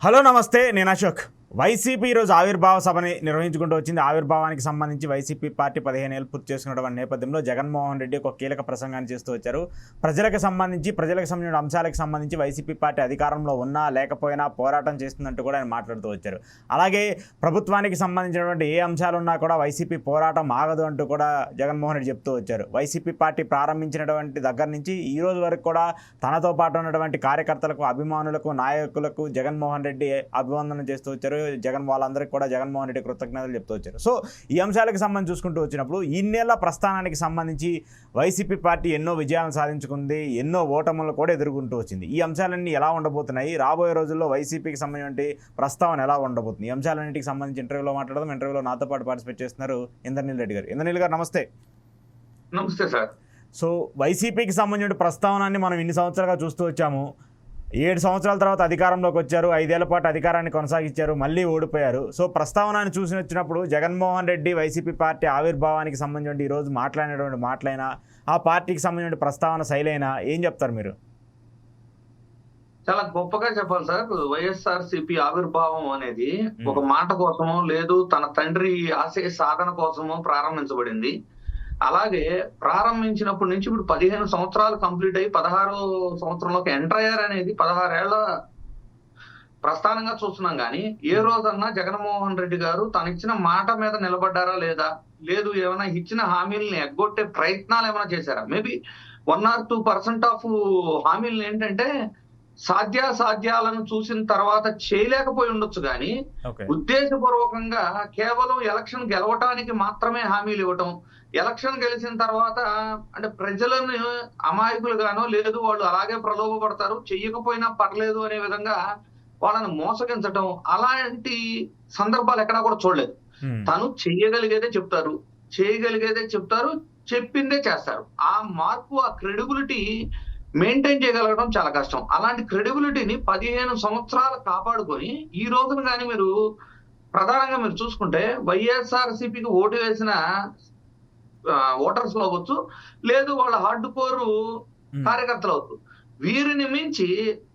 Hello నమస్తే, నేను Ashok. YCP ఈరోజు ఆవిర్భావ సభని నిర్వహించుకుంటూ వచ్చింది. ఆవిర్భావానికి సంబంధించి వైసీపీ పార్టీ 15 ఏళ్ళు పూర్తి చేసుకున్నటువంటి నేపథ్యంలో జగన్మోహన్ రెడ్డి ఒక కీలక ప్రసంగాన్ని చేస్తూ వచ్చారు. ప్రజలకు సంబంధించిన అంశాలకు సంబంధించి వైసీపీ పార్టీ అధికారంలో ఉన్నా లేకపోయినా పోరాటం చేస్తుందంటూ కూడా ఆయన మాట్లాడుతూ వచ్చారు. అలాగే ప్రభుత్వానికి సంబంధించినటువంటి ఏ అంశాలున్నా కూడా వైసీపీ పోరాటం ఆగదు అంటూ కూడా జగన్మోహన్ రెడ్డి చెప్తూ వచ్చారు. వైసీపీ పార్టీ ప్రారంభించినటువంటి దగ్గర నుంచి ఈ రోజు వరకు కూడా తనతో పాటు ఉన్నటువంటి కార్యకర్తలకు, అభిమానులకు, నాయకులకు జగన్మోహన్ రెడ్డి అభివందనం చేస్తూ వచ్చారు. వాళ్ళందరికీ కూడా జగన్మోహన్ రెడ్డి కృతజ్ఞతలు చెప్తూ వచ్చారు. సో ఈ అంశాలకు సంబంధించి చూసుకుంటూ వచ్చినప్పుడు ఈ నెల ప్రస్థానానికి సంబంధించి వైసీపీ పార్టీ ఎన్నో విజయాలను సాధించుకుంది, ఎన్నో ఓటములను కూడా ఎదుర్కొంటూ వచ్చింది. ఈ అంశాలన్నీ ఎలా ఉండబోతున్నాయి, రాబోయే రోజుల్లో వైసీపీకి సంబంధించిన ప్రస్తావన ఎలా ఉండబోతుంది, ఈ అంశాలన్నింటికి సంబంధించి ఇంటర్వ్యూలో మాట్లాడదాం. ఇంటర్వ్యూలో నాతో పాటు పార్టిసిపేట్ చేస్తున్నారు ఇంద్రనీల్ రెడ్డి గారు. ఇంద్రనీల్ గారు నమస్తే. నమస్తే సార్. సో వైసీపీకి సంబంధించిన ప్రస్తావనాన్ని మనం ఇన్ని సంవత్సరాలుగా చూస్తూ వచ్చాము. 7 సంవత్సరాల తర్వాత అధికారంలోకి వచ్చారు, 5 ఏళ్ల పాటు అధికారాన్ని కొనసాగించారు, మళ్ళీ ఓడిపోయారు. సో ప్రస్తావనని చూసి వచ్చినప్పుడు జగన్మోహన్ రెడ్డి వైసీపీ పార్టీ ఆవిర్భావానికి సంబంధించి ఈరోజు మాట్లాడినటువంటి మాటలైనా, ఆ పార్టీకి సంబంధించిన ప్రస్తావన శైలైనా ఏం చెప్తారు మీరు? చాలా గొప్పగా చెప్పాలి సార్. వైఎస్ఆర్సీపీ ఆవిర్భావం అనేది ఒక మాట కోసమో లేదు తన తండ్రి ఆశయ సాధన కోసమో ప్రారంభించబడింది. అలాగే ప్రారంభించినప్పటి నుంచి ఇప్పుడు 15 సంవత్సరాలు కంప్లీట్ అయ్యి 16వ సంవత్సరంలోకి ఎంటర్ అయ్యారు అనేది 16 ఏళ్ల ప్రస్థానంగా చూస్తున్నాం. కానీ ఏ రోజన్నా జగన్మోహన్ రెడ్డి గారు తను ఇచ్చిన మాట మీద నిలబడ్డారా లేదా, లేదు ఏమైనా ఇచ్చిన హామీలని ఎగ్గొట్టే ప్రయత్నాలు ఏమైనా చేశారా? మేబీ 1 or 2% ఆఫ్ హామీలను ఏంటంటే సాధ్యాలను చూసిన తర్వాత చేయలేకపోయి ఉండొచ్చు. కానీ ఉద్దేశపూర్వకంగా కేవలం ఎలక్షన్ గెలవటానికి మాత్రమే హామీలు ఇవ్వటం, ఎలక్షన్ గెలిచిన తర్వాత అంటే ప్రజలను అమాయకులుగానో లేదు వాళ్ళు అలాగే ప్రలోభపడతారు, చెయ్యకపోయినా పర్లేదు అనే విధంగా వాళ్ళని మోసగించటం, అలాంటి సందర్భాలు ఎక్కడా కూడా చూడలేదు. తను చెయ్యగలిగేదే చెప్తారు, చెప్పిందే చేస్తారు. ఆ మార్పు, ఆ క్రెడిబిలిటీ మెయింటైన్ చేయగలగడం చాలా కష్టం. అలాంటి క్రెడిబిలిటీని 15 సంవత్సరాలు కాపాడుకొని ఈ రోజున కానీ మీరు ప్రధానంగా మీరు చూసుకుంటే వైఎస్ఆర్సీపీకి ఓటు వేసిన ఓటర్స్ లో అవ్వచ్చు, లేదు వాళ్ళ హార్డ్ కోర్ కార్యకర్తలు అవ్వచ్చు, వీరిని మించి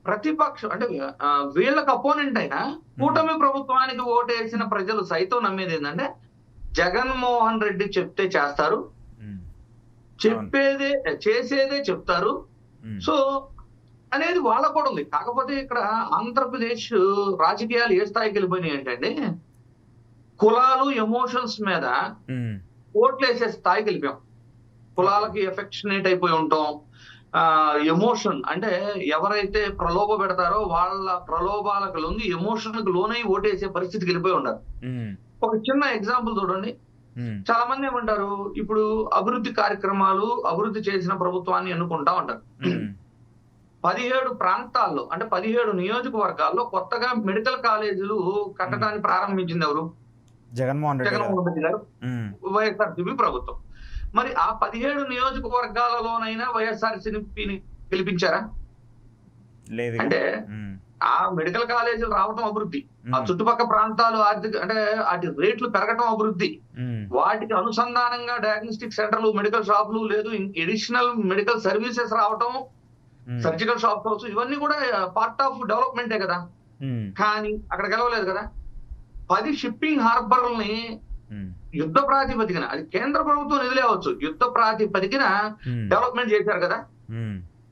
ప్రతిపక్షం అంటే వీళ్ళకి అపోనెంట్ అయినా కూటమి ప్రభుత్వానికి ఓటేసిన ప్రజలు సైతం నమ్మేది ఏంటంటే జగన్మోహన్ రెడ్డి చెప్తే చేస్తారు, చేసేదే చెప్తారు. సో అనేది వాళ్ళకు కూడా ఉంది. కాకపోతే ఇక్కడ ఆంధ్రప్రదేశ్ రాజకీయాలు ఏ స్థాయికి వెళ్ళిపోయినాయి ఏంటంటే కులాలు, ఎమోషన్స్ మీద ఓట్లు వేసే స్థాయికి వెళ్ళిపోయాం. కులాలకి ఎఫెక్షనేట్ అయిపోయి ఉంటాం. ఎమోషన్ అంటే ఎవరైతే ప్రలోభ పెడతారో వాళ్ళ ప్రలోభాలకు లొంగి ఎమోషన్కి లోనై ఓటేసే పరిస్థితికి వెళ్ళిపోయి ఉంటారు. ఒక చిన్న ఎగ్జాంపుల్ చూడండి. చాలా మంది ఏమంటారు, ఇప్పుడు అభివృద్ధి కార్యక్రమాలు, అభివృద్ధి చేసిన ప్రభుత్వాన్ని ఎన్నుకుంటా ఉంటారు. 17 ప్రాంతాల్లో అంటే 17 నియోజకవర్గాల్లో కొత్తగా మెడికల్ కాలేజీలు కట్టడాన్ని ప్రారంభించింది ఎవరు? జగన్మోహన్ రెడ్డి గారు, వైఎస్ఆర్సీపీ ప్రభుత్వం. మరి ఆ 17 నియోజకవర్గాలలోనైనా వైఎస్ఆర్సీపీని గెలిపించారా? లేదు. అంటే ఆ మెడికల్ కాలేజీలు రావటం అభివృద్ధి, ఆ చుట్టుపక్కల ప్రాంతాలు ఆర్థిక అంటే వాటి రేట్లు పెరగటం అభివృద్ధి, వాటికి అనుసంధానంగా డయాగ్నోస్టిక్ సెంటర్లు, మెడికల్ షాపులు, లేదు ఎడిషనల్ మెడికల్ సర్వీసెస్ రావటం, సర్జికల్ షాప్స్ అవచ్చు, ఇవన్నీ కూడా పార్ట్ ఆఫ్ డెవలప్మెంటే కదా. కానీ అక్కడ గెలవలేదు కదా. 10 షిప్పింగ్ హార్బర్లని యుద్ధ ప్రాతిపదికన, అది కేంద్ర ప్రభుత్వం నిధులే అవచ్చు, యుద్ధ ప్రాతిపదికన డెవలప్మెంట్ చేశారు కదా.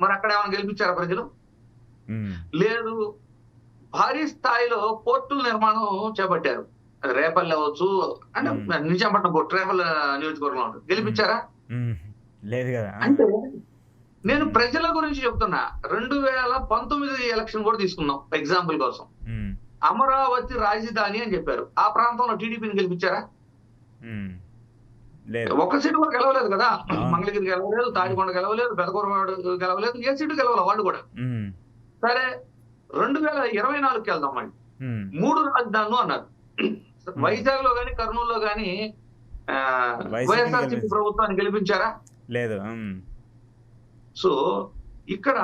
మరి అక్కడ ఏమైనా గెలిపించారా ప్రజలు? లేదు. భారీ స్థాయిలో పోర్టుల నిర్మాణం చేపట్టారు, అది రేపల్లి అవ్వచ్చు, అంటే నిజాంపట్నం పోర్టు రేపల్ నియోజకవర్గంలో ఉంటుంది, గెలిపించారా? లేదు కదా. అంటే నేను ప్రజల గురించి చెప్తున్నా. 2019 ఎలక్షన్ కూడా తీసుకున్నాం ఎగ్జాంపుల్ కోసం. అమరావతి రాజధాని అని చెప్పారు, ఆ ప్రాంతంలో టీడీపీని గెలిపించారా? ఒక్క సీటు కూడా గెలవలేదు కదా. మంగళగిరి గెలవలేదు, తాడికొండ గెలవలేదు, పెదకూరవాడు గెలవలేదు, ఏ సీటు గెలవాలి వాళ్ళు కూడా. సరే 2024కి వెళ్దాం. మళ్ళీ 3 రాజధానులు అన్నారు. వైజాగ్ లో గాని, కర్నూలులో గాని వైఎస్ఆర్సీపీ ప్రభుత్వాన్ని గెలిపించారా? లేదు. సో ఇక్కడ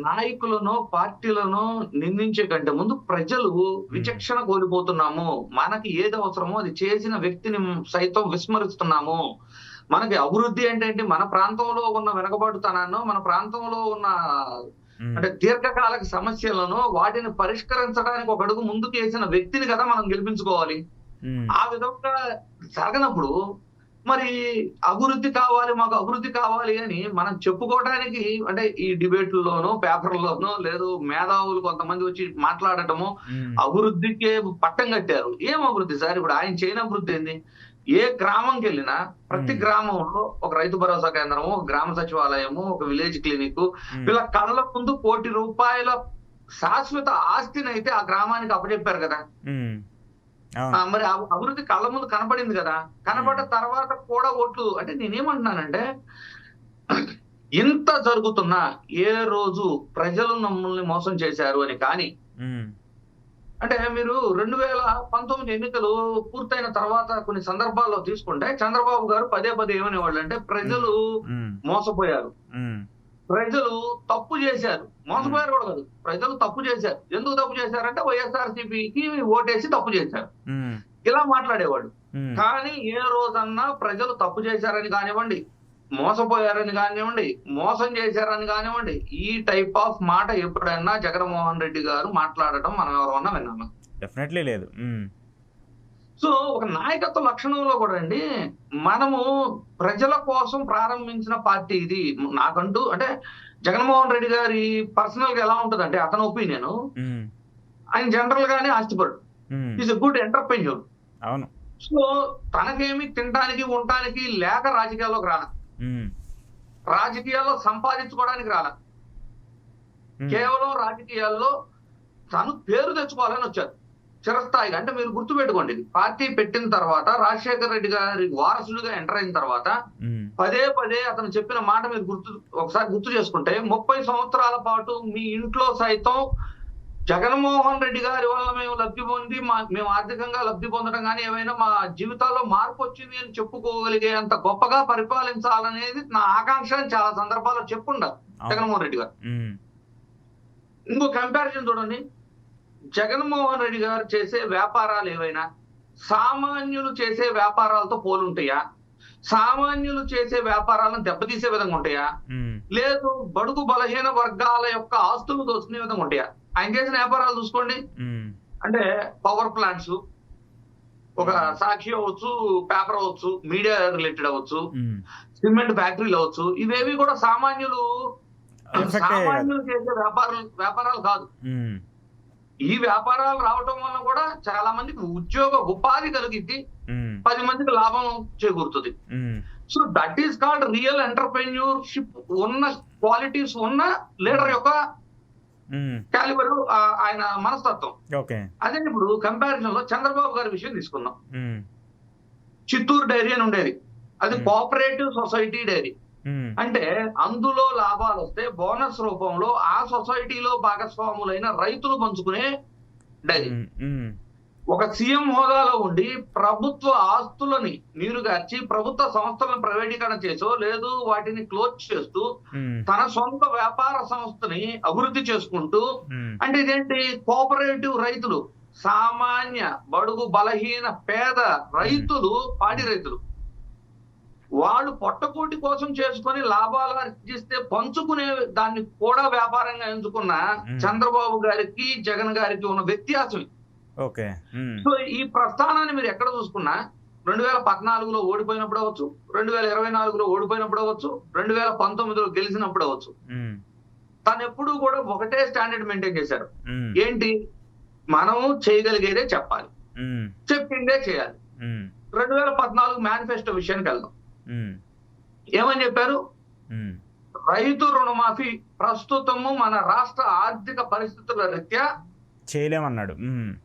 నాయకులను, పార్టీలను నిందించే కంటే ముందు ప్రజలు విచక్షణ కోల్పోతున్నాము. మనకి ఏది అవసరమో అది చేసిన వ్యక్తిని సైతం విస్మరిస్తున్నాము. మనకి అభివృద్ధి అంటే మన ప్రాంతంలో ఉన్న వెనకబాటుతనాన్ని, మన ప్రాంతంలో ఉన్న అంటే దీర్ఘకాలిక సమస్యలను వాటిని పరిష్కరించడానికి ఒక అడుగు ముందుకు వేసిన వ్యక్తిని కదా మనం గెలిపించుకోవాలి. ఆ విధంగా జరగనప్పుడు మరి అభివృద్ధి కావాలి, మాకు అభివృద్ధి కావాలి అని మనం చెప్పుకోవడానికి అంటే ఈ డిబేట్లలోనో పేపర్లోనో లేదు మేధావులు కొంతమంది వచ్చి మాట్లాడటము అభివృద్ధికే పట్టం కట్టారు. ఏం అభివృద్ధి సార్? ఇప్పుడు ఆయన చేయని అభివృద్ధి ఏంది? ఏ గ్రామంకి వెళ్ళినా ప్రతి గ్రామంలో ఒక రైతు భరోసా కేంద్రము, ఒక గ్రామ సచివాలయము, ఒక విలేజ్ క్లినిక్, వీళ్ళ కళ్ళ ముందు ₹1,00,00,000 శాశ్వత ఆస్తిని అయితే ఆ గ్రామానికి అప్పచెప్పారు కదా. మరి అభివృద్ధి కళ్ళ ముందు కనపడింది కదా. కనపడ్డ తర్వాత కూడా ఓట్లు అంటే నేనేమంటున్నానంటే ఇంత జరుగుతున్నా ఏ రోజు ప్రజలు మమ్మల్ని మోసం చేశారు అని కానీ అంటే మీరు 2019 ఎన్నికలు పూర్తయిన తర్వాత కొన్ని సందర్భాల్లో తీసుకుంటే చంద్రబాబు గారు పదే ఏమనేవాళ్ళు అంటే ప్రజలు మోసపోయారు, ప్రజలు తప్పు చేశారు. మోసపోయారు కూడా కాదు, ప్రజలు తప్పు చేశారు. ఎందుకు తప్పు చేశారంటే వైఎస్ఆర్సీపీకి ఓటేసి తప్పు చేశారు, ఇలా మాట్లాడేవాడు. కానీ ఏ రోజన్నా ప్రజలు తప్పు చేశారని కానివ్వండి, మోసపోయారని కానివ్వండి, మోసం చేశారని కానివ్వండి, ఈ టైప్ ఆఫ్ మాట ఎప్పుడైనా జగన్మోహన్ రెడ్డి గారు మాట్లాడటం మనం ఎవరన్నా విన్నామా? డెఫినెట్లీ లేదు. సో ఒక నాయకత్వ లక్షణంలో కూడా అండి మనము ప్రజల కోసం ప్రారంభించిన పార్టీ ఇది. నాకంటూ అంటే జగన్మోహన్ రెడ్డి గారి పర్సనల్ గా ఎలా ఉంటదంటే అతని ఒపీనియన్, ఆయన జనరల్ గానే ఆస్తిపరుడు, ఈజ్ ఎ గుడ్ ఎంటర్ప్రెన్యూర్. అవును. సో తనకేమి తినడానికి ఉండటానికి లేక రాజకీయాల్లోకి రాల, రాజకీయాల్లో సంపాదించుకోవడానికి రాల, కేవలం రాజకీయాల్లో తను పేరు తెచ్చుకోవాలని వచ్చారు చిరస్థాయిగా. అంటే మీరు గుర్తుపెట్టుకోండి, పార్టీ పెట్టిన తర్వాత రాజశేఖర రెడ్డి గారి వారసుడిగా ఎంటర్ అయిన తర్వాత పదే అతను చెప్పిన మాట మీరు ఒకసారి గుర్తు చేసుకుంటే 30 సంవత్సరాల పాటు మీ ఇంట్లో సైతం జగన్మోహన్ రెడ్డి గారి వల్ల మేము లబ్ధి పొంది మేము ఆర్థికంగా లబ్ధి పొందడం కానీ ఏమైనా మా జీవితాల్లో మార్పు వచ్చింది అని చెప్పుకోగలిగే అంత గొప్పగా పరిపాలించాలనేది నా ఆకాంక్ష అని చాలా సందర్భాల్లో చెప్పుండారు జగన్మోహన్ రెడ్డి గారు. ఇంకో కంపారిజన్ చూడండి, జగన్మోహన్ రెడ్డి గారు చేసే వ్యాపారాలు ఏవైనా సామాన్యులు చేసే వ్యాపారాలతో పోలుంటాయా? సామాన్యులు చేసే వ్యాపారాలను దెబ్బతీసే విధంగా ఉంటాయా? లేదు బడుగు బలహీన వర్గాల యొక్క ఆస్తులు దోచుకునే విధంగా ఉంటాయా? ఆయన చేసిన వ్యాపారాలు చూసుకోండి. అంటే పవర్ ప్లాంట్స్, ఒక సాక్షి అవ్వచ్చు, పేపర్ అవ్వచ్చు, మీడియా రిలేటెడ్ అవ్వచ్చు, సిమెంట్ ఫ్యాక్టరీలు అవ్వచ్చు, ఇవేవి కూడా సామాన్యులు చేసే వ్యాపారాలు కాదు. ఈ వ్యాపారాలు రావటం వల్ల కూడా చాలా మందికి ఉపాధి కలిగిద్ది, 10 మందికి లాభం చేకూరుతుంది. So that is called real entrepreneurship ఉన్న క్వాలిటీస్ ఉన్న లీడర్ యొక్క క్యాలిబర్, ఆయన మనస్తత్వం. అదే ఇప్పుడు కంపారిజన్ లో చంద్రబాబు గారి విషయం తీసుకుందాం. చిత్తూరు డైరీ అని ఉండేది, అది కోఆపరేటివ్ సొసైటీ డైరీ. అంటే అందులో లాభాలు వస్తే బోనస్ రూపంలో ఆ సొసైటీలో భాగస్వాములైన రైతులు పంచుకునే డైరీ. ఒక సీఎం హోదాలో ఉండి ప్రభుత్వ ఆస్తులని నీరుగార్చి ప్రభుత్వ సంస్థలను ప్రైవేటీకరణ చేసో లేదు వాటిని క్లోజ్ చేస్తూ తన సొంత వ్యాపార సంస్థని అభివృద్ధి చేసుకుంటూ, అంటే ఇదేంటి కోఆపరేటివ్ రైతులు, సామాన్య బడుగు బలహీన పేద రైతులు, పాడి రైతులు, వాళ్ళు పొట్టకూటి కోసం చేసుకుని లాభాలు ఆర్జిస్తే పంచుకునే దాన్ని కూడా వ్యాపారంగా ఎంచుకున్న చంద్రబాబు గారికి జగన్ గారికి ఉన్న వ్యత్యాసం. సో ఈ ప్రస్థానాన్ని మీరు ఎక్కడ చూసుకున్నా 2014లో ఓడిపోయినప్పుడు అవ్వచ్చు, 2024లో ఓడిపోయినప్పుడు అవ్వచ్చు, 2019లో గెలిచినప్పుడు అవ్వచ్చు, తను ఎప్పుడు కూడా ఒకటే స్టాండర్డ్ మెయింటైన్ చేశారు. ఏంటి? మనం చేయగలిగేదే చెప్పాలి, చెప్పిందే చేయాలి. 2014 మేనిఫెస్టో విషయానికి వెళ్దాం. ఏమని చెప్పారు? రైతు రుణమాఫీ ప్రస్తుతము మన రాష్ట్ర ఆర్థిక పరిస్థితుల రీత్యా చేయలేమన్నాడు,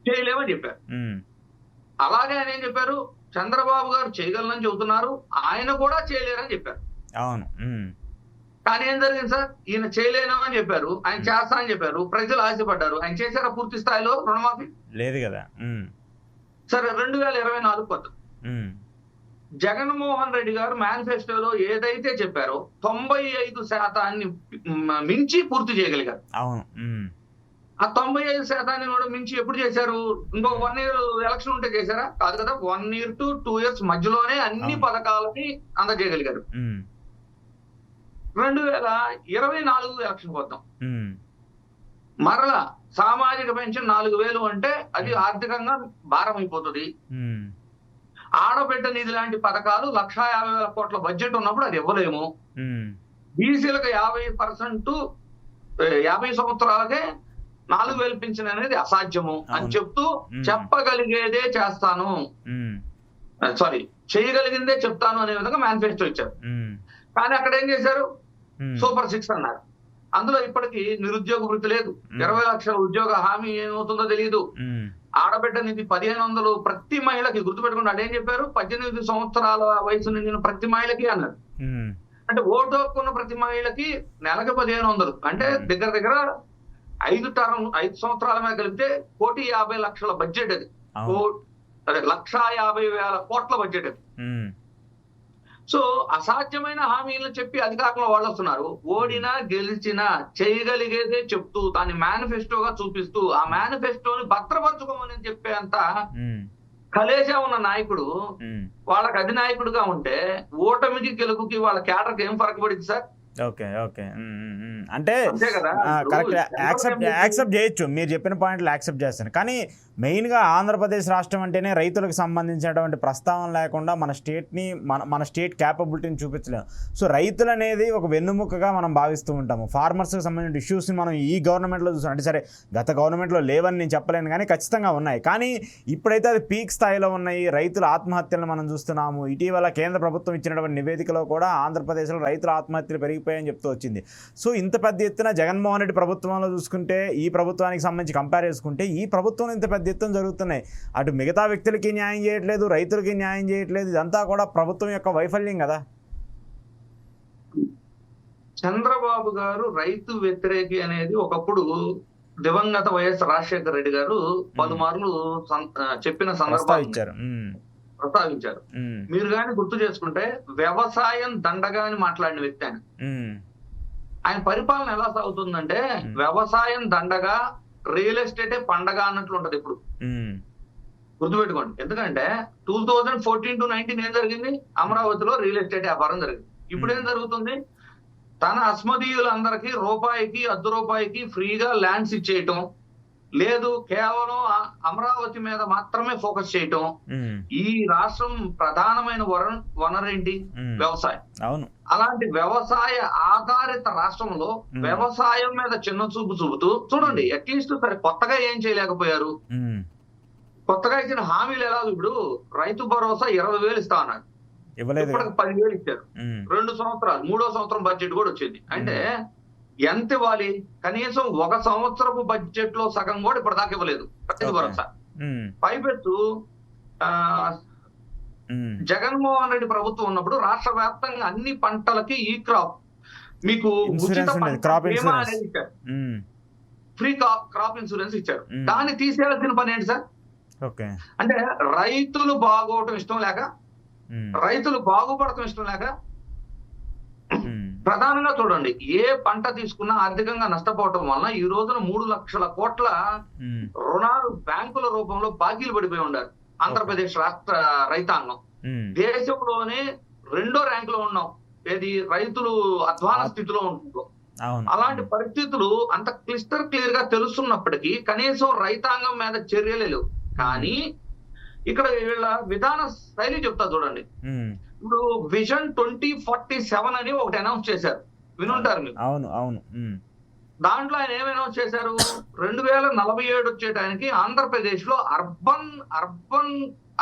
చేయలేమని చెప్పారు. అలాగే ఆయన ఏం చెప్పారు? చంద్రబాబు గారు చేయగలనని చెబుతున్నారు, ఆయన కూడా చేయలేరని చెప్పారు. అవును. కానీ ఏం జరిగింది సార్? ఈయన చేయలేనని చెప్పారు, ఆయన చేస్తా అని చెప్పారు, ప్రజలు ఆశపడ్డారు. ఆయన చేశారా పూర్తి స్థాయిలో రుణమాఫీ? లేదు కదా. సరే 2024 కొత్త జగన్మోహన్ రెడ్డి గారు మేనిఫెస్టోలో ఏదైతే చెప్పారో 95% మించి పూర్తి చేయగలిగారు. అవును. ఆ 95% కూడా మించి ఎప్పుడు చేశారు? ఇంకొక 1 year ఎలక్షన్ ఉంటే చేశారా? కాదు కదా. 1 year to 2 years మధ్యలోనే అన్ని పథకాలని అందజేయగలిగారు. 2024 ఎలక్షన్ వద్దాం. మరలా సామాజిక పెన్షన్ 4,000 అంటే అది ఆర్థికంగా భారం అయిపోతుంది. ఆడబిడ్డ నిధి లాంటి పథకాలు 1,50,000 కోట్ల బడ్జెట్ ఉన్నప్పుడు అది ఇవ్వలేము. బీసీలకు 50% 50 సంవత్సరాలకే 4,000 పింఛన్ అనేది అసాధ్యము అని చెప్తూ చెప్పగలిగేదే చేస్తాను, చేయగలిగిందే చెప్తాను అనే విధంగా మేనిఫెస్టో ఇచ్చారు. కానీ అక్కడ ఏం చేశారు? సూపర్ 6 అన్నారు. అందులో ఇప్పటికీ నిరుద్యోగ వృత్తి లేదు. 20 లక్షల ఉద్యోగ హామీ ఏమవుతుందో తెలియదు. ఆడబిడ్డ నిధి 1,500 ప్రతి మహిళకి, గుర్తుపెట్టుకుంటే అదేం చెప్పారు? 18 సంవత్సరాల వయసు నిండిన ప్రతి మహిళకి అన్నారు. అంటే ఓటు హక్కున్న ప్రతి మహిళకి నెలకి 1,500 అంటే దగ్గర 5 సంవత్సరాల మీద కలిపితే 1,50,00,000 బడ్జెట్ అది. అదే 1,50,000 కోట్ల బడ్జెట్ అది. సో అసాధ్యమైన హామీలను చెప్పి అధికారంలో వాళ్ళు వస్తున్నారు. ఓడినా గెలిచినా చేయగలిగేదే చెప్తూ దాన్ని మేనిఫెస్టోగా చూపిస్తూ ఆ మేనిఫెస్టోని భద్రపరచుకోమని చెప్పేంత కలేజా ఉన్న నాయకుడు వాళ్ళకి అధినాయకుడుగా ఉంటే ఓటమికి గెలుపుకి వాళ్ళ క్యాడర్కి ఏం ఫరక పడింది సార్? ఓకే ఓకే అంటే కరెక్ట్ యాక్సెప్ట్ చేయొచ్చు, మీరు చెప్పిన పాయింట్లు యాక్సెప్ట్ చేస్తాను. కానీ మెయిన్గా ఆంధ్రప్రదేశ్ రాష్ట్రం అంటేనే రైతులకు సంబంధించినటువంటి ప్రస్తావన లేకుండా మన స్టేట్ క్యాపబిలిటీని చూపించలేము. సో రైతులు అనేది ఒక వెన్నుముకగా మనం భావిస్తూ ఉంటాము. ఫార్మర్స్కి సంబంధించిన ఇష్యూస్ని మనం ఈ గవర్నమెంట్లో చూస్తాం. అంటే సరే గత గవర్నమెంట్లో లేవని నేను చెప్పలేను, కానీ ఖచ్చితంగా ఉన్నాయి. కానీ ఇప్పుడైతే అది పీక్ స్థాయిలో ఉన్నాయి. రైతుల ఆత్మహత్యలను మనం చూస్తున్నాము. ఇటీవల కేంద్ర ప్రభుత్వం ఇచ్చినటువంటి నివేదికలో కూడా ఆంధ్రప్రదేశ్లో రైతుల ఆత్మహత్యలు పెరిగిపోయాయని చెప్తూ వచ్చింది. సో ఇంత పెద్ద ఎత్తున జగన్మోహన్ రెడ్డి ప్రభుత్వంలో చూసుకుంటే, ఈ ప్రభుత్వానికి సంబంధించి కంపేర్ చేసుకుంటే ఈ ప్రభుత్వం ఇంత పెద్ద ఎత్తున జరుగుతున్నాయి. అటు మిగతా వ్యక్తులకి న్యాయం చేయట్లేదు, రైతులకి న్యాయం చేయట్లేదు. ఇదంతా కూడా ప్రభుత్వం యొక్క వైఫల్యం కదా. చంద్రబాబు గారు రైతు వ్యతిరేకి అనేది ఒకప్పుడు దివంగత వైఎస్ రాజశేఖర రెడ్డి గారు పలుమార్లు చెప్పిన సందర్భాలు ప్రస్తావించారు. మీరు కానీ గుర్తు చేసుకుంటే వ్యవసాయం దండగా అని మాట్లాడిన వ్యక్తి ఆయన పరిపాలన ఎలా సాగుతుందంటే వ్యవసాయం దండగా, రియల్ ఎస్టేటే పండగ అన్నట్లు ఉంటది ఇప్పుడు. గుర్తుపెట్టుకోండి. ఎందుకంటే 2014 to 19 ఏం జరిగింది? అమరావతిలో రియల్ ఎస్టేట్ వ్యాపారం జరిగింది. ఇప్పుడు ఏం జరుగుతుంది? తన అస్మదీయులందరికీ రూపాయికి ₹1 ఫ్రీగా ల్యాండ్స్ ఇచ్చేయటం, లేదు కేవలం అమరావతి మీద మాత్రమే ఫోకస్ చేయటం. ఈ రాష్ట్రం ప్రధానమైన వనరేంటి? వ్యవసాయం. అవును. అలాంటి వ్యవసాయ ఆధారిత రాష్ట్రంలో వ్యవసాయం మీద చిన్న చూపు చూపుతూ చూడండి, అట్లీస్ట్ సరే కొత్తగా ఏం చేయలేకపోయారు. కొత్తగా ఇచ్చిన హామీలు ఎలాగో ఇప్పుడు రైతు భరోసా 20,000 ఇస్తా అన్నారు, ఇప్పటికి 10,000 ఇచ్చారు. 2 సంవత్సరాలు, 3వ సంవత్సరం బడ్జెట్ కూడా వచ్చింది. అంటే ఎంత ఇవ్వాలి? కనీసం 1 సంవత్సరపు బడ్జెట్ లో సగం కూడా ఇప్పటిదాకా ఇవ్వలేదు రైతు భరోసా. పైపెత్తు జగన్మోహన్ రెడ్డి ప్రభుత్వం ఉన్నప్పుడు రాష్ట్ర వ్యాప్తంగా అన్ని పంటలకి ఈ క్రాప్ మీకు ఉచిత బీమా అనేది ఇచ్చారు, ఫ్రీ క్రాప్ ఇన్సూరెన్స్ ఇచ్చారు. దాన్ని తీసేయాల్సిన పని ఏంటి సార్? అంటే రైతులు బాగోవటం ఇష్టం లేక, రైతులు బాగుపడటం ఇష్టం లేక, ప్రధానంగా చూడండి ఏ పంట తీసుకున్నా ఆర్థికంగా నష్టపోవటం వలన ఈ రోజున 3 లక్షల కోట్ల రుణాలు బ్యాంకుల రూపంలో బాకీలు పడిపోయి ఉన్నారు ఆంధ్రప్రదేశ్ రాష్ట్ర రైతాంగం. దేశంలోనే 2వ ర్యాంకులో ఉన్నాం. ఏది? రైతులు అధ్వాన స్థితిలో ఉంటుందో. అలాంటి పరిస్థితులు అంత క్లియర్ గా తెలుస్తున్నప్పటికీ కనీసం రైతాంగం మీద చర్యలే లేవు. కానీ ఇక్కడ వీళ్ళ విధాన శైలి చెప్తా చూడండి. ఇప్పుడు విజన్ 2047 అని ఒకటి అనౌన్స్ చేశారు, వినుంటారు మీరు. అవును అవును. దాంట్లో ఆయన ఏం అనౌన్స్ చేశారు? 2047 వచ్చేటానికి ఆంధ్రప్రదేశ్ లో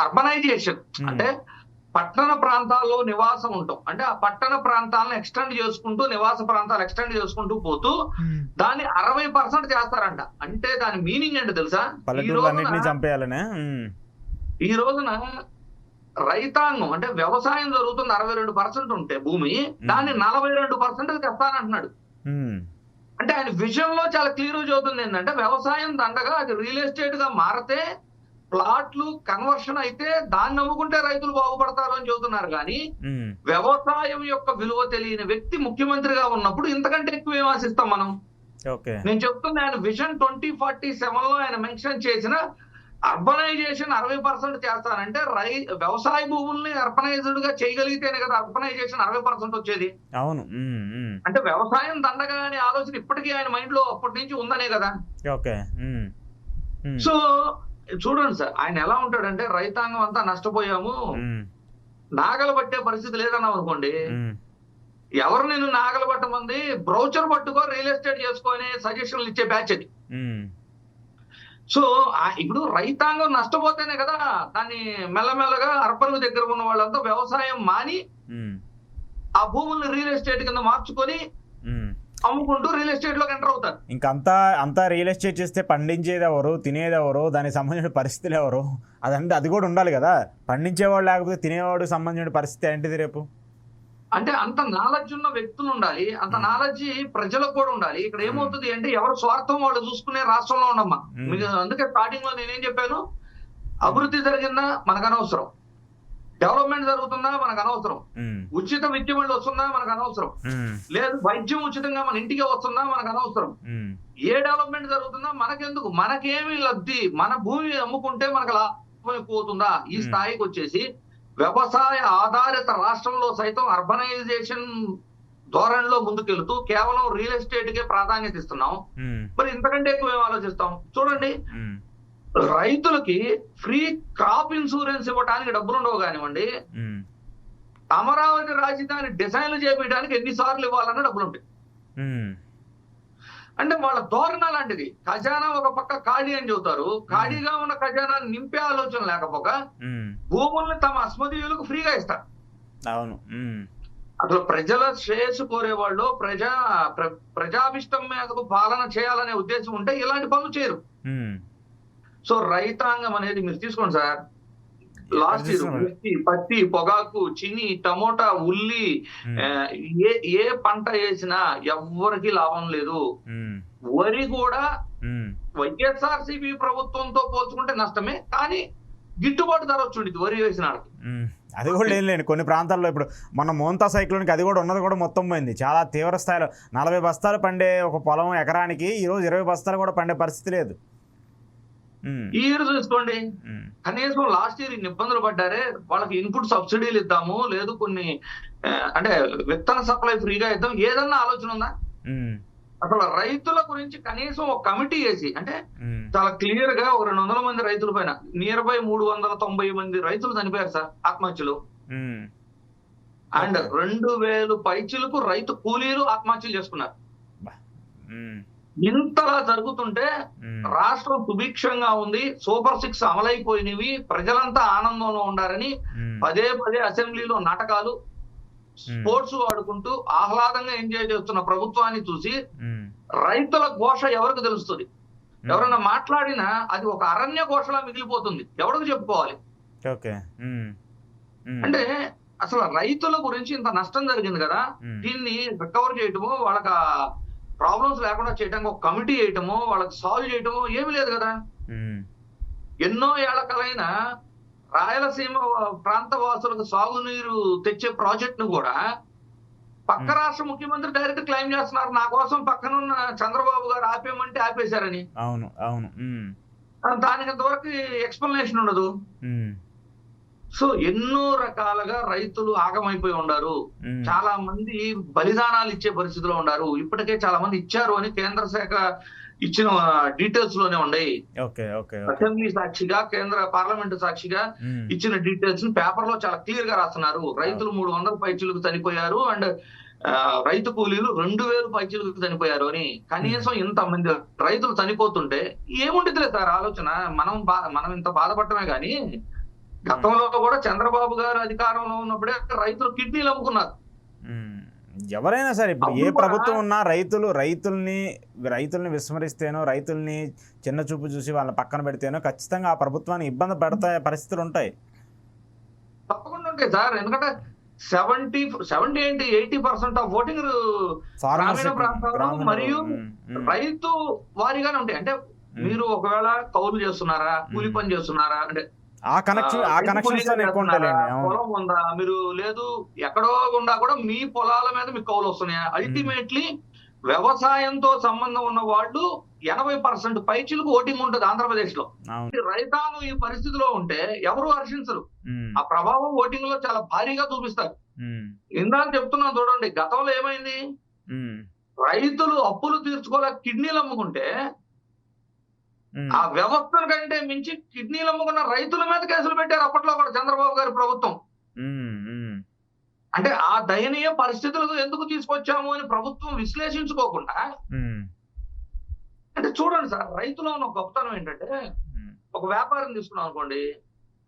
అర్బనైజేషన్ అంటే పట్టణ ప్రాంతాల్లో నివాసం ఉంటాం, అంటే ఆ పట్టణ ప్రాంతాలను ఎక్స్టెండ్ చేసుకుంటూ, నివాస ప్రాంతాలు ఎక్స్టెండ్ చేసుకుంటూ పోతూ దాన్ని 60% చేస్తారంట. అంటే దాని మీనింగ్ ఏంటో తెలుసా? ఈ రోజున రైతాంగం అంటే వ్యవసాయం జరుగుతుంది 62% ఉంటే భూమి, దాన్ని 42% తెస్తానంటున్నాడు. అంటే ఆయన విజన్ లో చాలా క్లియర్ చదువుతుంది ఏంటంటే వ్యవసాయం దండగా అది రియల్ ఎస్టేట్ గా మారితే, ప్లాట్లు కన్వర్షన్ అయితే దాన్ని నమ్ముకుంటే రైతులు బాగుపడతారు అని చెబుతున్నారు. కానీ వ్యవసాయం యొక్క విలువ తెలియని వ్యక్తి ముఖ్యమంత్రిగా ఉన్నప్పుడు ఇంతకంటే ఎక్కువ ఏం ఆశిస్తాం మనం? నేను చెప్తున్నా, ఆయన విజన్ 2047 లో ఆయన మెన్షన్ చేసిన అర్బనైజేషన్ 60% చేస్తానంటే వ్యవసాయ భూముల్ని అర్బనైజ్డ్ గా చేయగలిగితేనే కదా అర్బనైజేషన్ 60% వచ్చేది. అవును. అంటే వ్యవసాయం దండగా అనే ఆలోచన ఇప్పటికీ ఆయన మైండ్ లో అప్పటి నుంచి ఉందనే కదా. ఓకే. సో చూడండి సార్, ఆయన ఎలా ఉంటాడంటే రైతాంగం అంతా నష్టపోయాము, నాగలు పట్టే పరిస్థితి లేదన్నాం అనుకోండి, ఎవరు నేను నాగలు పట్టమంది, బ్రౌచర్ పట్టుకో, రియల్ ఎస్టేట్ చేసుకొని సజెషన్లు ఇచ్చే బ్యాచ్ అది. సో ఇప్పుడు రైతాంగం నష్టపోతేనే కదా దాన్ని మెల్లమెల్లగా అర్బన్ దగ్గర ఉన్న వాళ్ళంతా వ్యవసాయం మాని ఆ భూముల్ని రియల్ ఎస్టేట్ కింద మార్చుకొని అమ్ముకుంటూ రియల్ ఎస్టేట్ లోకి ఎంటర్ అవుతారు. అంతా రియల్ ఎస్టేట్ చేస్తే పండించేది ఎవరు, తినేది ఎవరు, దానికి సంబంధించిన పరిస్థితులు ఎవరు, అది కూడా ఉండాలి కదా. పండించేవాడు లేకపోతే తినేవాడు సంబంధించిన పరిస్థితి ఏంటిది రేపు? అంటే అంత నాలెడ్జ్ ఉన్న వ్యక్తులు ఉండాలి, అంత నాలెడ్జ్ ప్రజలకు కూడా ఉండాలి. ఇక్కడ ఏమవుతుంది అంటే ఎవరు స్వార్థం వాళ్ళు చూసుకునే రాష్ట్రంలో ఉండమ్మా. మీకు అందుకే స్టార్టింగ్ లో నేనేం చెప్పాను, అభివృద్ధి జరిగిందా మనకు అనవసరం, డెవలప్మెంట్ జరుగుతుందా మనకు అనవసరం, ఉచిత విద్య మళ్ళీ వస్తుందా మనకు అనవసరం, లేదు వైద్యం ఉచితంగా మన ఇంటికి వస్తుందా మనకు అనవసరం, ఏ డెవలప్మెంట్ జరుగుతుందా మనకెందుకు, మనకేమి లబ్ధి, మన భూమి అమ్ముకుంటే మనకు లాభం ఎక్కువ అవుతుందా, ఈ స్థాయికి వచ్చేసి వ్యవసాయ ఆధారిత రాష్ట్రంలో సైతం అర్బనైజేషన్ ధోరణిలో ముందుకెళ్తూ కేవలం రియల్ ఎస్టేట్ కే ప్రాధాన్యత ఇస్తున్నాం. మరి ఇంతకంటే ఎక్కువ ఏం ఆలోచిస్తాం? చూడండి, రైతులకి ఫ్రీ క్రాప్ ఇన్సూరెన్స్ ఇవ్వడానికి డబ్బులు ఉండవు కానివ్వండి, అమరావతి రాజధాని డిజైన్లు చేపించడానికి ఎన్నిసార్లు ఇవ్వాలన్న డబ్బులు ఉంటాయి. అంటే వాళ్ళ ధోరణ లాంటిది. ఖజానా ఒక పక్క ఖాళీ అని చెబుతారు, ఖాళీగా ఉన్న ఖజానాన్ని నింపే ఆలోచన లేకపోక భూముల్ని తమ అస్మదీయులకు ఫ్రీగా ఇస్తారు. అవును. అసలు ప్రజల శ్రేయస్సు కోరేవాళ్ళు, ప్రజాభిష్టం మీదకు పాలన చేయాలనే ఉద్దేశం ఉంటే ఇలాంటి పనులు చేయరు. సో రైతాంగం అనేది మీరు తీసుకోండి సార్, లాస్ట్ ఇయర్ పత్తి, పొగాకు, చిని, టమోటా, ఉల్లి, ఏ పంట వేసినా ఎవ్వరికి లాభం లేదు. వరి కూడా వైఎస్ఆర్సీపీ ప్రభుత్వంతో పోల్చుకుంటే నష్టమే, కానీ గిట్టుబాటు ధర వచ్చింది వరి వేసిన. అది కూడా ఏం లేదు కొన్ని ప్రాంతాల్లో. ఇప్పుడు మన మోంతా సైక్లోన్కి అది కూడా ఉన్నది కూడా మొత్తం పోయింది చాలా తీవ్ర స్థాయిలో. 40 బస్తాలు పండే ఒక పొలం ఎకరానికి ఈరోజు 20 బస్తాలు కూడా పండే పరిస్థితి లేదు. ఈ ఇయర్ చూసుకోండి, కనీసం లాస్ట్ ఇయర్ ఇన్ని ఇబ్బందులు పడ్డారే, వాళ్ళకి ఇన్పుట్ సబ్సిడీలు ఇద్దాము, లేదు కొన్ని అంటే విత్తన సప్లై ఫ్రీగా ఇద్దాం, ఏదన్నా ఆలోచన ఉందా? అసలు రైతుల గురించి కనీసం ఒక కమిటీ వేసి, అంటే చాలా క్లియర్ గా ఒక 200 మంది రైతుల పైన నియర్ బై 390 మంది రైతులు చనిపోయారు సార్ ఆత్మహత్యలు. అండ్ 2000 పైచిలకు రైతు కూలీలు ఆత్మహత్యలు చేసుకున్నారు. ఇంతలా జరుగుతుంటే రాష్ట్రం సుభిక్షంగా ఉంది, సూపర్ 6 అమలైపోయినవి, ప్రజలంతా ఆనందంలో ఉండారని పదే అసెంబ్లీలో నాటకాలు, స్పోర్ట్స్ ఆడుకుంటూ ఆహ్లాదంగా ఎంజాయ్ చేస్తున్న ప్రభుత్వాన్ని చూసి రైతుల ఘోష ఎవరికి తెలుస్తుంది? ఎవరైనా మాట్లాడినా అది ఒక అరణ్య ఘోషలా మిగిలిపోతుంది, ఎవరికి చెప్పుకోవాలి? అంటే అసలు రైతుల గురించి ఇంత నష్టం జరిగింది కదా, దీన్ని రికవర్ చేయటము, వాళ్ళకి ప్రాబ్లమ్స్ లేకుండా చేయడానికి ఒక కమిటీ వేయటము, వాళ్ళకి సాల్వ్ చేయటము ఏమి లేదు కదా. ఎన్నో ఏళ్లకలైన రాయలసీమ ప్రాంత వాసులకు సాగునీరు తెచ్చే ప్రాజెక్ట్ ను కూడా పక్క రాష్ట్ర ముఖ్యమంత్రి డైరెక్ట్ క్లెయిమ్ చేస్తున్నారు, నా కోసం పక్కనున్న చంద్రబాబు గారు ఆపేయమంటే ఆపేశారని. దానికి ఇంతవరకు ఎక్స్ప్లెనేషన్ ఉండదు. సో ఎన్నో రకాలుగా రైతులు ఆగమైపోయి ఉన్నారు, చాలా మంది బలిదానాలు ఇచ్చే పరిస్థితిలో ఉన్నారు. ఇప్పటికే చాలా మంది ఇచ్చారు అని కేంద్ర శాఖ ఇచ్చిన డీటెయిల్స్ లోనే ఉన్నాయి. అసెంబ్లీ సాక్షిగా, కేంద్ర పార్లమెంట్ సాక్షిగా ఇచ్చిన డీటెయిల్స్ పేపర్ లో చాలా క్లియర్ గా రాస్తున్నారు. రైతులు 300 పైచిలకు చనిపోయారు, అండ్ రైతు కూలీలు 2000 పైచిలకు చనిపోయారు అని. కనీసం ఇంతమంది రైతులు చనిపోతుంటే ఏముండిద్దిలే సార్ ఆలోచన? మనం ఇంత బాధపడటమే గాని, గతంలో కూడా చంద్రబాబు గారు అధికారంలో ఉన్నప్పుడే రైతులు కిడ్నీలు అమ్ముకున్నారు. ఎవరైనా సరే ఇప్పుడు ఏ ప్రభుత్వం ఉన్నా రైతుల్ని విస్మరిస్తేనో, రైతుల్ని చిన్న చూపు చూసి వాళ్ళని పక్కన పెడితేనో ఖచ్చితంగా ఆ ప్రభుత్వాన్ని ఇబ్బంది పడతాయి పరిస్థితులు ఉంటాయి. తప్పకుండా ఉంటాయి సార్, ఎందుకంటే 80% ఆఫ్ ఓటింగ్ గ్రామీణ ప్రాంతాలు మరియు రైతు వారిగానే ఉంటాయి. అంటే మీరు ఒకవేళ కౌలు చేస్తున్నారా, కూలి పని చేస్తున్నారా, అంటే పొలం ఉందా, మీరు లేదు ఎక్కడో గుండా కూడా మీ పొలాల మీద మీకు కౌలు వస్తున్నాయా? అల్టిమేట్లీ వ్యవసాయంతో సంబంధం ఉన్న వాళ్ళు 80% పైచిలకు ఓటింగ్ ఉంటుంది ఆంధ్రప్రదేశ్ లో. అవును. రైతాంగం ఈ పరిస్థితిలో ఉంటే ఎవరు హర్షించరు. ఉమ్, ఆ ప్రభావం ఓటింగ్ లో చాలా భారీగా చూపిస్తారు. ఉమ్, ఇందాక చెప్తున్నాను చూడండి, గతంలో ఏమైంది, ఉమ్, రైతులు అప్పులు తీర్చుకోలేక కిడ్నీలు అమ్ముకుంటే ఉమ్, ఆ వ్యవస్థల కంటే మించి కిడ్నీలు అమ్ముకున్న రైతుల మీద కేసులు పెట్టారు అప్పట్లో కూడా చంద్రబాబు గారి ప్రభుత్వం. ఉమ్, ఉమ్, అంటే ఆ దయనీయ పరిస్థితులకు ఎందుకు తీసుకొచ్చాము అని ప్రభుత్వం విశ్లేషించుకోకుండా, ఉమ్, అంటే చూడండి సార్, రైతులో ఉన్న గొప్పతనం ఏంటంటే, ఉమ్, ఒక వ్యాపారం తీసుకున్నాం అనుకోండి,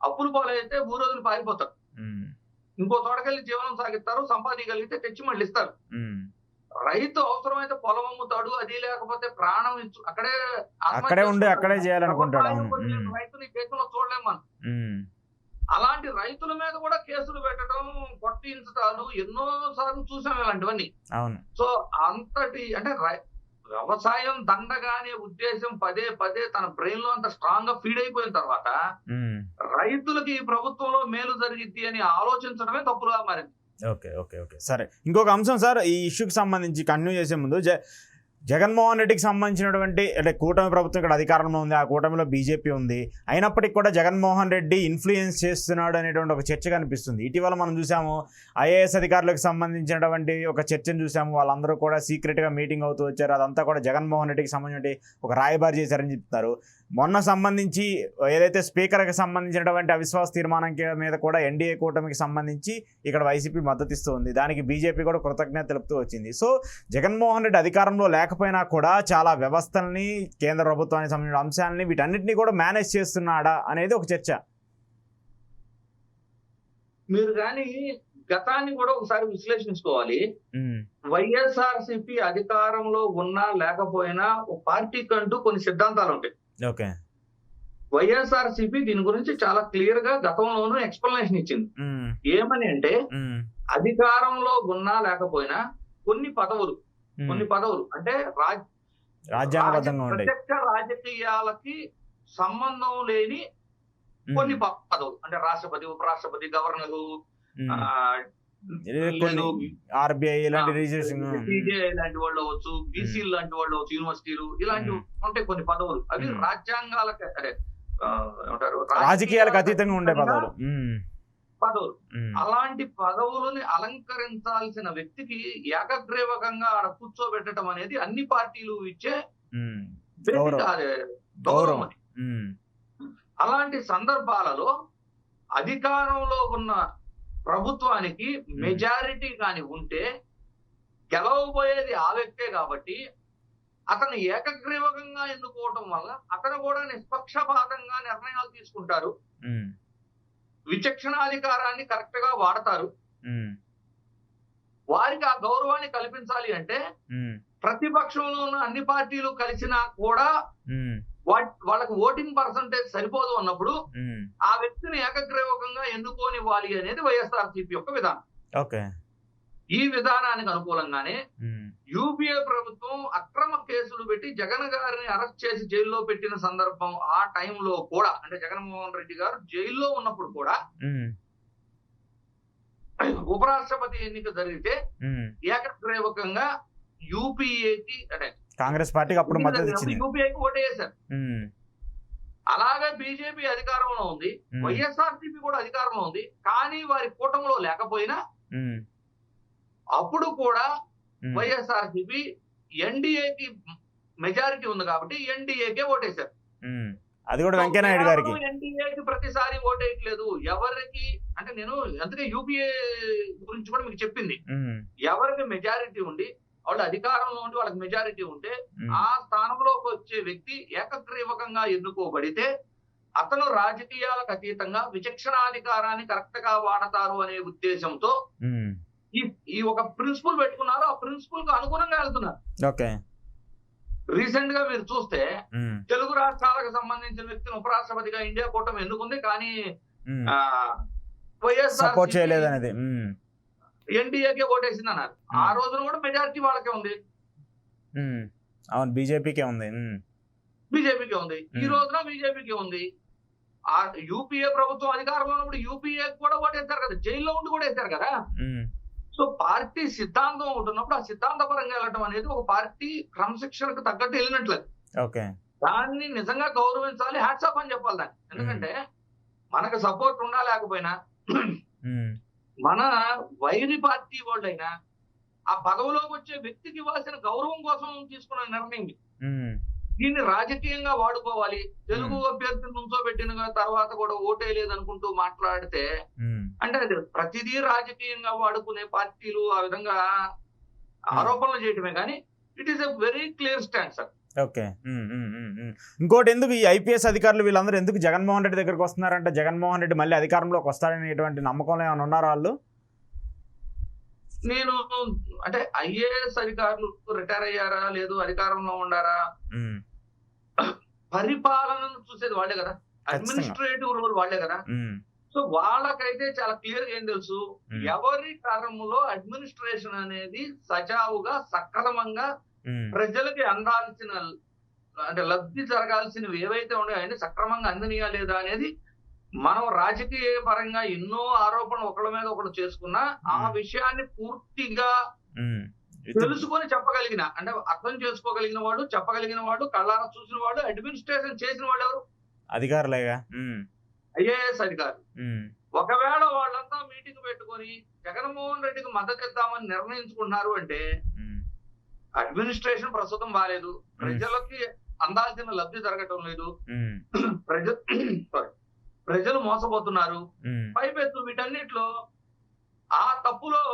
అప్పులు పాలైతే ఊరోజులు పారిపోతారు, ఉమ్, ఇంకో తోటకెళ్ళి జీవనం సాగిస్తారు, సంపాదించగలిగితే తెచ్చి మళ్ళీ ఇస్తారు. ఉమ్. రైతు అవసరమైతే పొలం అమ్ముతాడు, అది లేకపోతే ప్రాణం ఇచ్చు అక్కడే అక్కడే ఉండి అక్కడే చేయాలనుకుంటాడు. వ్యవసాయం అవును. పొందిన ఉమ్, రైతుని దేశంలో చూడలేం మనం. ఉమ్, అలాంటి రైతుల మీద కూడా కేసులు పెట్టడం, కొట్టించడాలు ఎన్నో సార్లు చూసాం ఇలాంటివన్నీ. అవును. సో అంతటి అంటే వ్యవసాయం దండగా అనే ఉద్దేశం పదే పదే తన బ్రెయిన్ లో అంత స్ట్రాంగ్ గా ఫీడ్ అయిపోయిన తర్వాత ఉమ్. రైతులకి ఈ ప్రభుత్వంలో మేలు జరిగిద్ది అని ఆలోచించడమే తప్పుగా మారింది. ఓకే, ఓకే, ఓకే, సరే. ఇంకొక అంశం సార్, ఈ ఇష్యూకి సంబంధించి కంటిన్యూ చేసే ముందు జగన్మోహన్ రెడ్డికి సంబంధించినటువంటి అంటే కూటమి ప్రభుత్వం ఇక్కడ అధికారంలో ఉంది, ఆ కూటమిలో బీజేపీ ఉంది, అయినప్పటికీ కూడా జగన్మోహన్ రెడ్డి ఇన్ఫ్లుయెన్స్ చేస్తున్నాడు అనేటువంటి ఒక చర్చ కనిపిస్తుంది. ఇటీవల మనం చూసాము, ఐఏఎస్ అధికారులకు సంబంధించినటువంటి ఒక చర్చను చూసాము, వాళ్ళందరూ కూడా సీక్రెట్గా మీటింగ్ అవుతూ వచ్చారు, అదంతా కూడా జగన్మోహన్ రెడ్డికి సంబంధించి ఒక రాయబారి చేశారని చెప్తున్నారు. మొన్న సంబంధించి ఏదైతే స్పీకర్కి సంబంధించినటువంటి అవిశ్వాస తీర్మానం మీద కూడా ఎన్డీఏ కూటమికి సంబంధించి ఇక్కడ వైసీపీ మద్దతు ఇస్తూ ఉంది, దానికి బీజేపీ కూడా కృతజ్ఞత తెలుపుతూ వచ్చింది. సో జగన్మోహన్ రెడ్డి అధికారంలో లేకపోయినా కూడా చాలా వ్యవస్థల్ని, కేంద్ర ప్రభుత్వానికి సంబంధించిన అంశాలని, వీటన్నిటిని కూడా మేనేజ్ చేస్తున్నాడా అనేది ఒక చర్చ. మీరు కానీ గతాన్ని కూడా ఒకసారి విశ్లేషించుకోవాలి. వైఎస్ఆర్సీపీ అధికారంలో ఉన్నా లేకపోయినా ఒక పార్టీకి అంటూ కొన్ని సిద్ధాంతాలు ఉంటాయి. ఓకే. వైఎస్ఆర్సీపీ దీని గురించి చాలా క్లియర్ గా గతంలోనూ ఎక్స్ప్లెనేషన్ ఇచ్చింది. ఏమని అంటే, అధికారంలో ఉన్నా లేకపోయినా కొన్ని పదవులు అంటే రాజ్యాంగబద్ధంగా ఉంటాయి, ప్రత్యక్ష రాజకీయాలకి సంబంధం లేని కొన్ని పదవులు, అంటే రాష్ట్రపతి, ఉపరాష్ట్రపతి, గవర్నరు, ఆర్బీఐ ఇలాంటి లాంటి వాళ్ళు అవ్వచ్చు, బీసీ లాంటి వాళ్ళు అవ్వచ్చు, యూనివర్సిటీలు ఇలాంటివి ఉంటాయి కొన్ని పదవులు. అవి రాజ్యాంగాలకు రాజకీయాలకు అతీతంగా ఉండే పదవులు. అలాంటి పదవులని అలంకరించాల్సిన వ్యక్తికి ఏకగ్రీవకంగా ఆడ కూర్చోబెట్టడం అనేది అన్ని పార్టీలు ఇచ్చే గౌరవం. అలాంటి సందర్భాలలో అధికారంలో ఉన్న ప్రభుత్వానికి మెజారిటీ కాని ఉంటే గెలవబోయేది ఆ వ్యక్తే కాబట్టి అతను ఏకగ్రీవకంగా ఎన్నుకోవటం వల్ల అతను కూడా నిష్పక్షపాతంగా నిర్ణయాలు తీసుకుంటారు, విచక్షణాధికారాన్ని కరెక్ట్ గా వాడతారు. వారికి ఆ గౌరవాన్ని కల్పించాలి అంటే ప్రతిపక్షంలో ఉన్న అన్ని పార్టీలు కలిసినా కూడా వాళ్ళకి ఓటింగ్ పర్సంటేజ్ సరిపోదు అన్నప్పుడు ఆ వ్యక్తిని ఏకగ్రీవకంగా ఎన్నుకోనివ్వాలి అనేది వైఎస్ఆర్సీపీ యొక్క విధానం. ఈ విధానానికి అనుకూలంగానే యూపీఏ ప్రభుత్వం అక్రమ కేసులు పెట్టి జగన్ గారిని అరెస్ట్ చేసి జైల్లో పెట్టిన సందర్భం, ఆ టైంలో కూడా అంటే జగన్మోహన్ రెడ్డి గారు జైల్లో ఉన్నప్పుడు కూడా ఉపరాష్ట్రపతి ఎన్నిక జరిగితే ఏకగ్రీవకంగా యూపీఏకి అంటే కాంగ్రెస్ పార్టీకి అప్పుడు మద్దతు ఇచ్చింది, యూపీఏకి ఓటేశారు. అలాగే బీజేపీ అధికారంలో ఉంది, వైఎస్ఆర్సీపీ కూడా అధికారంలో ఉంది, కానీ వారి కూటమిలో లేకపోయినా అప్పుడు కూడా వైఎస్ఆర్సీపీ ఎన్డీఏకి మెజారిటీ ఉంది కాబట్టి ఎన్డీఏకే ఓటేశారు. అది కూడా వెంకయ్యనాయుడు గారికి. ఎన్డీఏకి ప్రతిసారి ఓటేయట్లేదు ఎవరికి అంటే, నేను అందుకే యూపీఏ గురించి కూడా మీకు చెప్పింది, ఎవరికి మెజారిటీ ఉండి వాళ్ళు అధికారంలో ఉండి వాళ్ళకి మెజారిటీ ఉంటే ఆ స్థానంలోకి వచ్చే వ్యక్తి ఏకగ్రీవకంగా ఎన్నుకోబడితే అతను రాజకీయాలకు అతీతంగా విచక్షణాధికారాన్ని కరెక్ట్ గా వాడతారు అనే ఉద్దేశంతో ఈ ఒక ప్రిన్సిపల్ పెట్టుకున్నారు, ఆ ప్రిన్సిపల్ కు అనుగుణంగా వెళ్తున్నారు. రీసెంట్ గా మీరు చూస్తే తెలుగు రాష్ట్రాలకు సంబంధించిన వ్యక్తిని ఉపరాష్ట్రపతిగా ఇండియా కూటమి ఎన్నుకుంది, కానీ సపోర్ట్ చేయలేదు అనేది ఎన్డీఏకే ఓటేసింది అన్నారు. ఆ రోజున కూడా మెజారిటీ వాళ్ళకే ఉంది. అవును, బీజేపీకే ఉంది. ఈ రోజున బీజేపీకే ఉంది. ఆ యూపీఏ ప్రభుత్వం అధికారంలో ఉన్నప్పుడు యూపీఏ కూడా ఓటేస్తారు కదా, జైల్లో ఉండి కూడా వేశారు కదా. సో సో పార్టీ సిద్ధాంతం ఒకటి ఉన్నప్పుడు ఆ సిద్ధాంతపరంగా వెళ్ళటం అనేది ఒక పార్టీ క్రమశిక్షణకు తగ్గట్టు వెళ్ళినట్లేదు. ఓకే. దాన్ని నిజంగా గౌరవించాలి, హ్యాట్స్ ఆఫ్ అని చెప్పాలి దాన్ని. ఎందుకంటే మనకు సపోర్ట్ ఉన్నా లేకపోయినా మన వైరి పార్టీ వాళ్ళైనా ఆ పదవిలోకి వచ్చే వ్యక్తికి ఇవ్వాల్సిన గౌరవం కోసం తీసుకున్న నిర్ణయం ఇది. దీన్ని రాజకీయంగా వాడుకోవాలి, తెలుగు అభ్యర్థిని నుంచోబెట్టిన తర్వాత కూడా ఓటే లేదనుకుంటూ మాట్లాడితే అంటే అది ప్రతిదీ రాజకీయంగా వాడుకునే పార్టీలు ఆ విధంగా ఆరోపణలు చేయటమే కానీ it is a very clear stand sir. Okay. ఇంకోటి, ఎందుకు ఈ ఐపీఎస్ అధికారులు వీళ్ళందరూ ఎందుకు జగన్మోహన్ రెడ్డి దగ్గరకు వస్తున్నారంటే జగన్మోహన్ రెడ్డి మళ్ళీ అధికారంలోకి వస్తాడనేటువంటి నమ్మకంలో ఏమైనా ఉన్నారా వాళ్ళు? నేను అంటే ఐఏఎస్ అధికారులు రిటైర్ అయ్యారా లేదు అధికారంలో ఉండారా, పరిపాలనను చూసేది వాళ్ళే కదా, అడ్మినిస్ట్రేటివ్ రోల్ వాళ్ళే కదా. సో వాళ్ళకైతే చాలా క్లియర్ గా ఏం తెలుసు, ఎవరి టర్మ్ లో అడ్మినిస్ట్రేషన్ అనేది సజావుగా సక్రమంగా ప్రజలకి అందాల్సిన అంటే లబ్ధి జరగాల్సినవి ఏవైతే ఉన్నాయో సక్రమంగా అందనియా లేదా అనేది మనం రాజకీయ పరంగా ఎన్నో ఆరోపణలు ఒకళ్ళ మీద ఒకళ్ళు చేసుకున్నా ఆ విషయాన్ని పూర్తిగా తెలుసుకొని చెప్పగలిగిన అంటే అర్థం చేసుకోగలిగిన వాడు, చెప్పగలిగిన వాడు, కళ్ళారా చూసిన వాడు, అడ్మినిస్ట్రేషన్ చేసిన వాడు ఎవరు? అధికారులేగా, ఐఏఎస్ అధికారులు. ఒకవేళ వాళ్ళంతా మీటింగ్ పెట్టుకొని జగన్మోహన్ రెడ్డికి మద్దతు ఇద్దామని నిర్ణయించుకున్నారు అంటే అడ్మినిస్ట్రేషన్ ప్రస్తుతం బాలేదు, ప్రజలకి అందాల్సిన లబ్ధి జరగటం లేదు, ప్రజలు మోసపోతున్నారు. పైపెత్తు వీటన్నిటిలో ఆ తప్పులో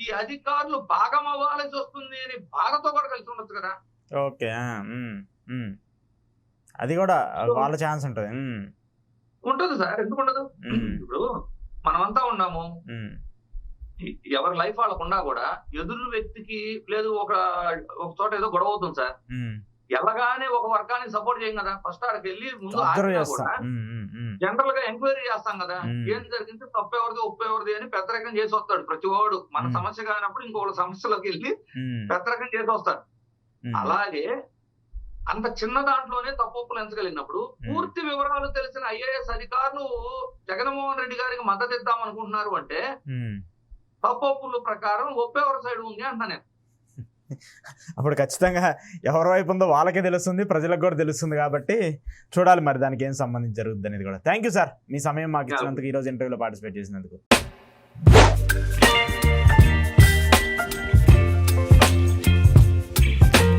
ఈ అధికారులు భాగం అవ్వాల్సి వస్తుంది అని బాధతో కూడా కలిసి ఉండొచ్చు కదా. ఓకే, అది కూడా వాళ్ళ ఛాన్స్ ఉంటుంది. ఉంటుంది సార్, ఎందుకు ఉండదు? ఇప్పుడు మనమంతా ఉన్నాము, ఎవరి లైఫ్ వాళ్ళకున్నా కూడా ఎదురు వ్యక్తికి లేదు ఒక చోట ఏదో గొడవ అవుతుంది సార్, ఎలాగానే ఒక వర్గానికి సపోర్ట్ చేయం కదా, ఫస్ట్ ఆడికి వెళ్ళి ముందు జనరల్ గా ఎంక్వైరీ చేస్తాం కదా, ఏం జరిగింది, తప్పు ఎవరిది ఒప్పు ఎవరిది అని పెద్దరకం చేసి వస్తాడు ప్రతి వాడు. మన సమస్య కానప్పుడు ఇంకొక సమస్యలోకి వెళ్ళి పెద్దరకం చేసి వస్తాడు. అలాగే అంత చిన్న దాంట్లోనే తప్పులు ఎంచగలిగినప్పుడు పూర్తి వివరాలు తెలిసిన ఐఏఎస్ అధికారులు జగన్మోహన్ రెడ్డి గారికి మద్దతు ఇద్దాం అనుకుంటున్నారు అంటే తప్పుల ప్రకారం ఒప్పేవరి సైడ్ ఉంది అంటున్నా నేను. అప్పుడు ఖచ్చితంగా ఎవరి వైపు ఉందో వాళ్ళకే తెలుస్తుంది, ప్రజలకు కూడా తెలుస్తుంది. కాబట్టి చూడాలి మరి దానికి ఏం సంబంధించి జరుగుతుంది అనేది కూడా. థ్యాంక్ యూ సార్, మీ సమయం మాకు ఇచ్చినందుకు, ఈరోజు ఇంటర్వ్యూలో పార్టిసిపేట్ చేసినందుకు.